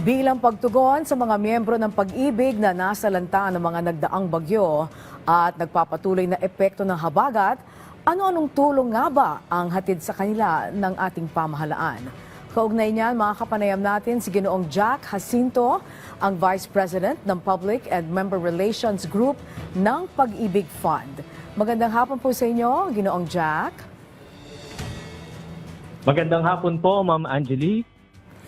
Bilang pagtugon sa mga miyembro ng Pag-ibig na nasalanta ng mga nagdaang bagyo at nagpapatuloy na epekto ng habagat, ano-anong tulong nga ba ang hatid sa kanila ng ating pamahalaan? Kaugnay niyan, mga kapanayam natin si Ginoong Jack Jacinto, ang Vice President ng Public and Member Relations Group ng Pag-ibig Fund. Magandang hapon po sa inyo, Ginoong Jack. Magandang hapon po, Ma'am Angelique.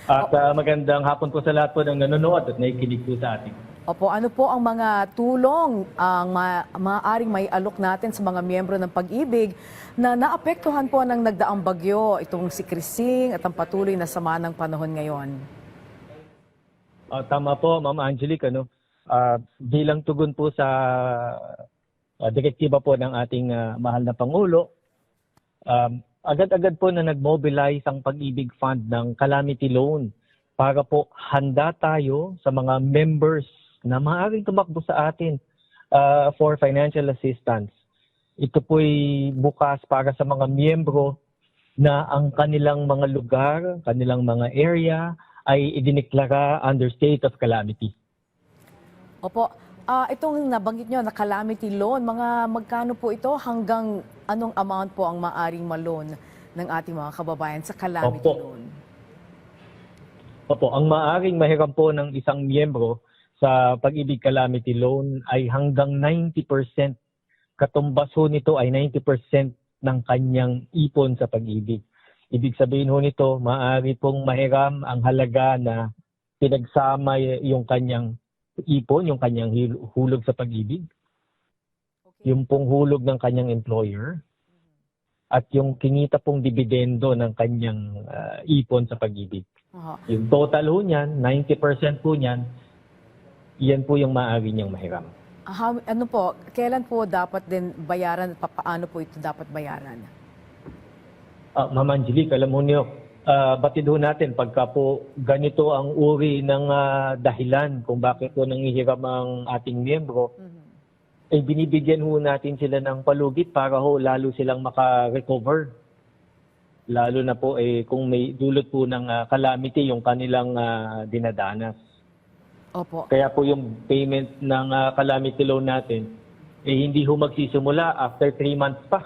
At magandang hapon po sa lahat po ng nanonood at nakikinig po sa atin. Opo, ano po ang mga tulong ang maaaring may alok natin sa mga miyembro ng Pag-ibig na naapektuhan po ng nagdaang bagyo, itong si Krising at ang patuloy na sama ng panahon ngayon? Tama po, Ma'am Angelique. Bilang tugon po sa direktiba po ng ating mahal na Pangulo, agad-agad po na nag-mobilize ang Pag-ibig Fund ng calamity loan para po handa tayo sa mga members na maaaring tumakbo sa atin for financial assistance. Ito po'y bukas para sa mga miyembro na ang kanilang mga lugar, kanilang mga area ay idineklara under state of calamity. Opo, itong nabanggit nyo na calamity loan, mga magkano po ito, hanggang anong amount po ang maaring ma-loan ng ating mga kababayan sa calamity loan? Opo, ang maaring mahiram po ng isang miyembro sa Pag-ibig Calamity Loan ay hanggang 90%. Katumbas ho nito ay 90% ng kanyang ipon sa Pag-ibig. Ibig sabihin ho nito, maaari pong mahiram ang halaga na pinagsama yung kanyang ipon, yung kanyang hulog sa Pag-ibig, yung pong hulog ng kanyang employer, at yung kinita pong dividendo ng kanyang ipon sa Pag-ibig. Yung total ho niyan, 90% po niyan, yan po yung maaari niyang mahiram. Ano po, kailan po dapat din bayaran at paano po ito dapat bayaran? Ma'am Angelique, alam mo niyo, batid ho natin pagka po ganito ang uri ng dahilan kung bakit po nangihiram ang ating miyembro, ay binibigyan ho natin sila ng palugit para ho lalo silang maka-recover. Lalo na po kung may dulot po ng calamity yung kanilang dinadanas. Opo. Kaya po yung payment ng calamity loan natin, hindi ho magsisimula after 3 months pa.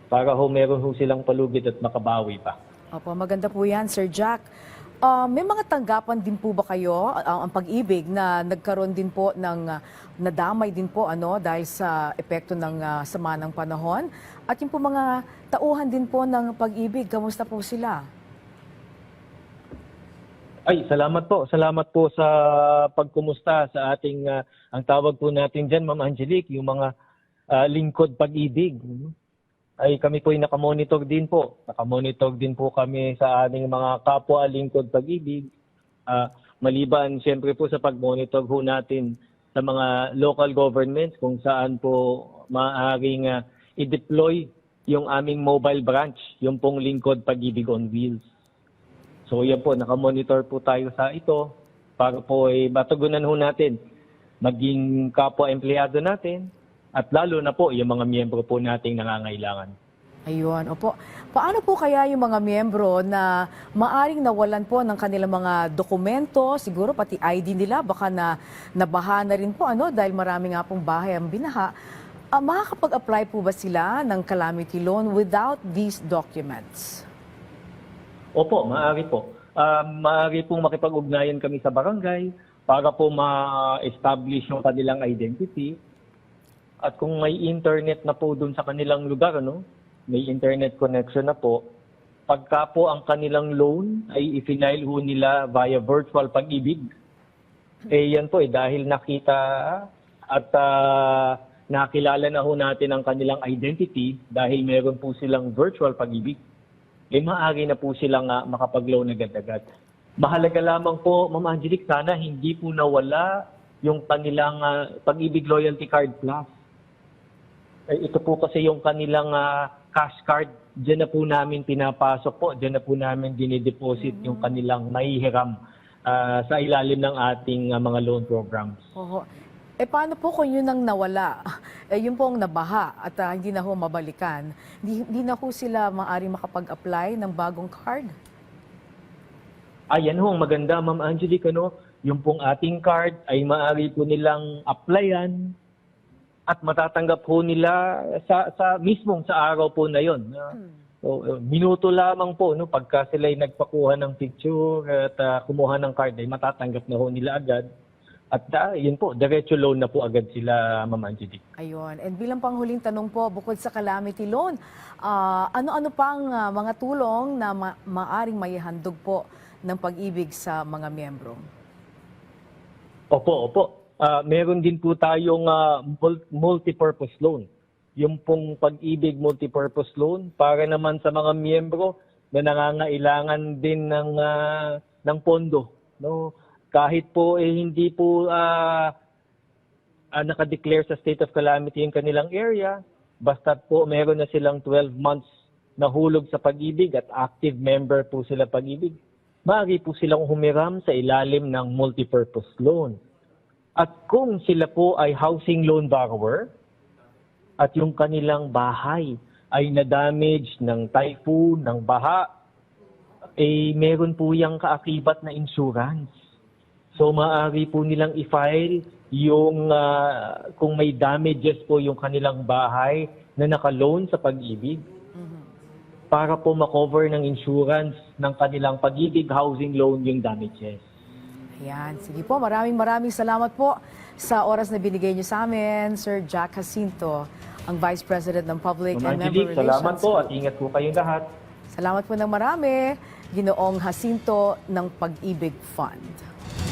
Para ho meron ho silang palugit at makabawi pa. Opo, maganda po yan, Sir Jack. May mga tanggapan din po ba kayo, ang Pag-ibig, na nagkaroon din po ng nadamay din po dahil sa epekto ng sama ng panahon? At yung po mga tauhan din po ng Pag-ibig, kamusta po sila? Ay, salamat po. Salamat po sa pagkumusta sa ating, ang tawag po natin dyan, Ma'am Angelique, yung mga lingkod Pag-ibig. Ay kami po ay nakamonitor din po. Nakamonitor din po kami sa ating mga kapwa lingkod Pag-ibig. Maliban siyempre po sa pag-monitor po natin sa mga local governments kung saan po maaaring i-deploy yung aming mobile branch, yung pong lingkod Pag-ibig on Wheels. So yan po, nakamonitor po tayo sa ito para po matugunan ho natin maging kapwa-empleyado natin at lalo na po yung mga miyembro po nating nangangailangan. Ayun, opo. Paano po kaya yung mga miyembro na maaring nawalan po ng kanilang mga dokumento, siguro pati ID nila, baka nabaha na rin po dahil marami nga pong bahay ang binaha. Makakapag-apply po ba sila ng calamity loan without these documents? Opo, maaari po. Maaari pong makipag-ugnayan kami sa barangay para po ma-establish yung kanilang identity. At kung may internet na po dun sa kanilang lugar, may internet connection na po, pagka po ang kanilang loan ay i-file ho nila via virtual Pag-ibig, yan po dahil nakita at nakilala na ho natin ang kanilang identity dahil meron po silang virtual Pag-ibig, maaari na po silang makapag-loan agad-agad. Mahalaga lamang po, Ma'am Angelique, sana hindi po nawala yung kanilang Pag-ibig Loyalty Card Plus. Ito po kasi yung kanilang cash card. Diyan na po namin pinapasok po. Diyan na po namin dinideposit yung kanilang mahihiram sa ilalim ng ating mga loan programs. Oho. Paano po kung yun ang nawala? Yun po ang nabaha at hindi na ho mabalikan. Hindi na ho sila maaaring makapag-apply ng bagong card? Ayan ho, ang maganda, Ma'am Angelique, yung pong ating card ay maaari po nilang applyan at matatanggap po nila mismong sa araw po na yon. So, minuto lamang po, pagka sila ay nagpakuha ng picture at kumuha ng card, ay matatanggap na ho nila agad. At yun po, diretso loan na po agad sila, Ma'am Angelique. Ayun. And bilang panghuling tanong po, bukod sa calamity loan, ano-ano pang mga tulong na maaring maihandog po ng pag-ibig sa mga miyembro? Opo. Meron din po tayong multipurpose loan. Yung pong pag-ibig multipurpose loan para naman sa mga miyembro na nangangailangan din ng pondo. No? Kahit po hindi po nakadeclare sa state of calamity yung kanilang area, basta po meron na silang 12 months na hulog sa pag-ibig at active member po sila pag-ibig, maaari po silang humiram sa ilalim ng multipurpose loan. At kung sila po ay housing loan borrower at yung kanilang bahay ay na-damage ng typhoon, ng baha, meron po yung kaakibat na insurance. So maaari po nilang i-file yung kung may damages po yung kanilang bahay na naka-loan sa pag-ibig para po makover ng insurance ng kanilang pag-ibig housing loan yung damages. Ayan. Sige po, maraming salamat po sa oras na binigay niyo sa amin, Sir Jack Jacinto, ang Vice President ng Public and Member Angelique, Relations. salamat po at ingat po kayong lahat. Salamat po ng marami, Ginoong Jacinto ng Pag-ibig Fund.